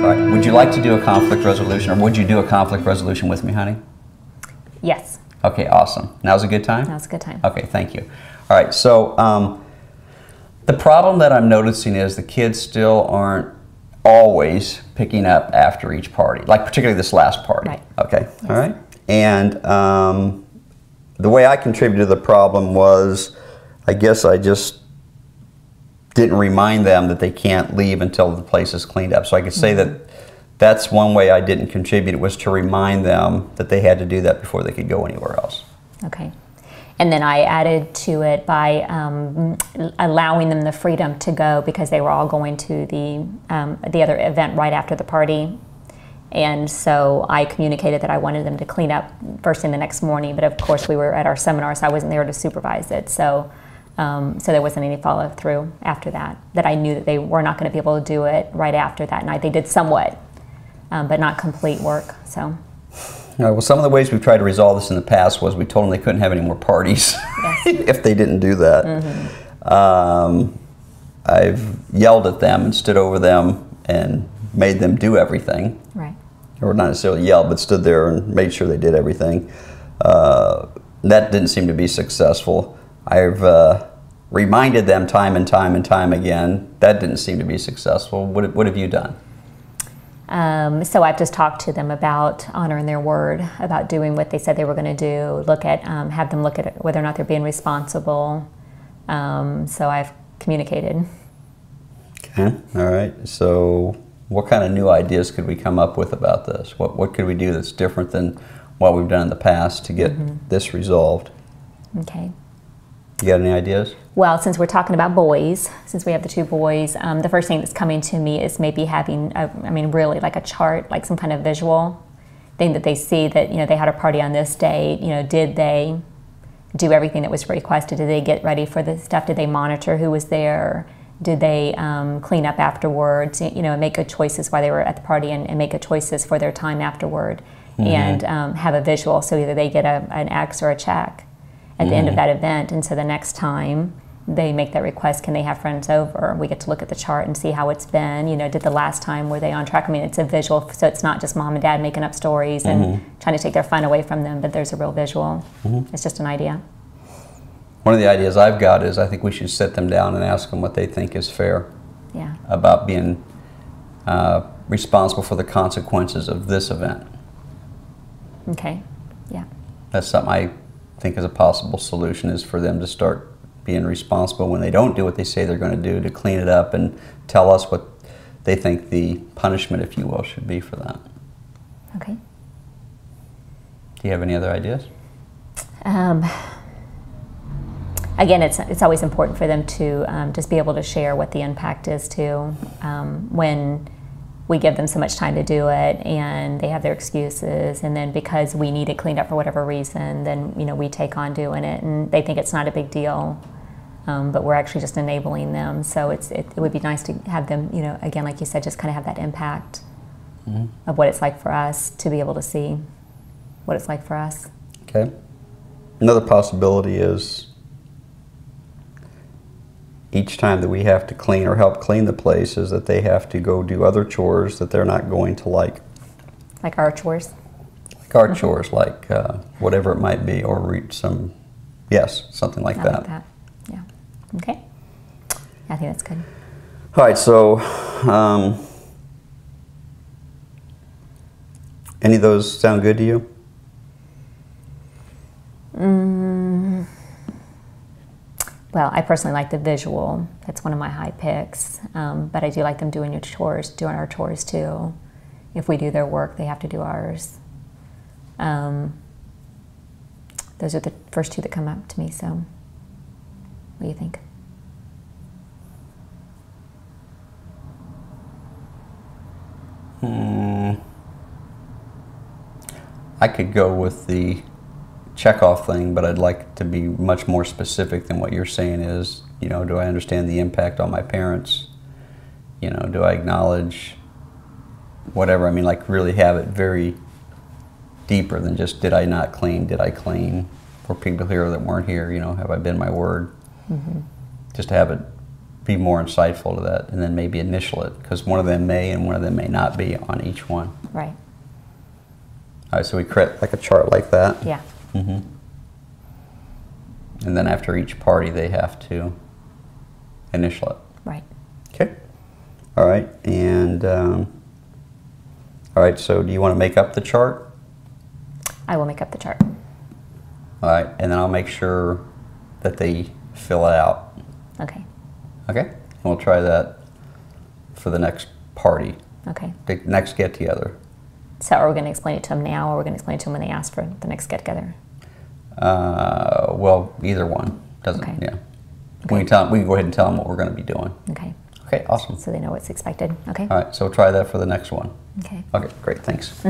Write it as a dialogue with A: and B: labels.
A: All right. Would you like to do a conflict resolution, or would you do a conflict resolution with me, honey?
B: Yes.
A: Okay, awesome. Now's a good time?
B: Now's a good time.
A: Okay, thank you. All right, so the problem that I'm noticing is the kids still aren't always picking up after each party, like particularly this last party.
B: Right.
A: Okay,
B: yes.
A: All right. And the way I contributed to the problem was, I guess I just didn't remind them that they can't leave until the place is cleaned up. So I could say that that's one way I didn't contribute, was to remind them that they had to do that before they could go anywhere else.
B: Okay. And then I added to it by allowing them the freedom to go, because they were all going to the other event right after the party. And so I communicated that I wanted them to clean up first thing the next morning, but of course we were at our seminar, so I wasn't there to supervise it. So so there wasn't any follow through after that, that I knew that they were not going to be able to do it right after that night. They did somewhat, but not complete work. So.
A: All right, well, some of the ways we've tried to resolve this in the past was we told them they couldn't have any more parties if they didn't do that. I've yelled at them and stood over them and made them do everything.
B: Right.
A: Or not necessarily yelled, but stood there and made sure they did everything. That didn't seem to be successful. I've reminded them time and time and time again. That didn't seem to be successful. What have you done?
B: So I've just talked to them about honoring their word, about doing what they said they were going to do, have them look at whether or not they're being responsible. So I've communicated.
A: Okay, all right. So what kind of new ideas could we come up with about this? What could we do that's different than what we've done in the past to get this resolved?
B: Okay.
A: You got any ideas?
B: Well, since we're talking about boys, since we have the two boys, the first thing that's coming to me is maybe having, really like a chart, like some kind of visual thing that they see that, they had a party on this date, did they do everything that was requested? Did they get ready for the stuff? Did they monitor who was there? Did they clean up afterwards, and make good choices while they were at the party, and make good choices for their time afterward, and have a visual, so either they get an X or a check at the end of that event, and so the next time they make that request, can they have friends over? We get to look at the chart and see how it's been. Did the last time, were they on track? It's a visual, so it's not just mom and dad making up stories and trying to take their fun away from them, but there's a real visual. It's just an idea.
A: One of the ideas I've got is I think we should sit them down and ask them what they think is fair about being responsible for the consequences of this event.
B: Okay, yeah.
A: That's something I think is a possible solution, is for them to start being responsible when they don't do what they say they're going to do, to clean it up and tell us what they think the punishment, if you will, should be for that.
B: Okay.
A: Do you have any other ideas?
B: Again, it's always important for them to just be able to share what the impact is too. When we give them so much time to do it, and they have their excuses, and then because we need it cleaned up for whatever reason, then we take on doing it, and they think it's not a big deal, but we're actually just enabling them. So it would be nice to have them, again, like you said, just kind of have that impact of what it's like for us, to be able to see what it's like for us.
A: Okay. Another possibility is each time that we have to clean or help clean the place, is that they have to go do other chores that they're not going to like.
B: Like our chores?
A: Like our chores, like whatever it might be, or read some, something like that.
B: Like that, yeah. Okay. I think that's good.
A: All right, so any of those sound good to you?
B: Well, I personally like the visual. That's one of my high picks. But I do like them doing our chores too. If we do their work, they have to do ours. Those are the first two that come up to me, so what do you think?
A: I could go with the checkoff thing, but I'd like to be much more specific than what you're saying is. Do I understand the impact on my parents? Do I acknowledge whatever? Like really have it very deeper than just, did I not clean? Did I clean? For people here that weren't here, have I been my word? Just have it be more insightful to that, and then maybe initial it, because one of them may and one of them may not be on each one.
B: Right.
A: All right, so we create like a chart like that.
B: Yeah.
A: Mm-hmm. And then after each party, they have to initial it.
B: Right.
A: Okay. All right, and all right, so do you want to make up the chart?
B: I will make up the chart.
A: All right, and then I'll make sure that they fill it out.
B: Okay.
A: Okay? And we'll try that for the next party,
B: Okay.
A: the next get-together.
B: So are we going to explain it to them now, or are we going to explain it to them when they ask for the next get-together?
A: Well, either one. Doesn't,
B: Okay.
A: yeah.
B: Okay.
A: We can go ahead and tell them what we're going to be doing.
B: Okay.
A: Okay, awesome.
B: So they know what's expected. Okay.
A: All right, so we'll try that for the next one.
B: Okay.
A: Okay, great, thanks.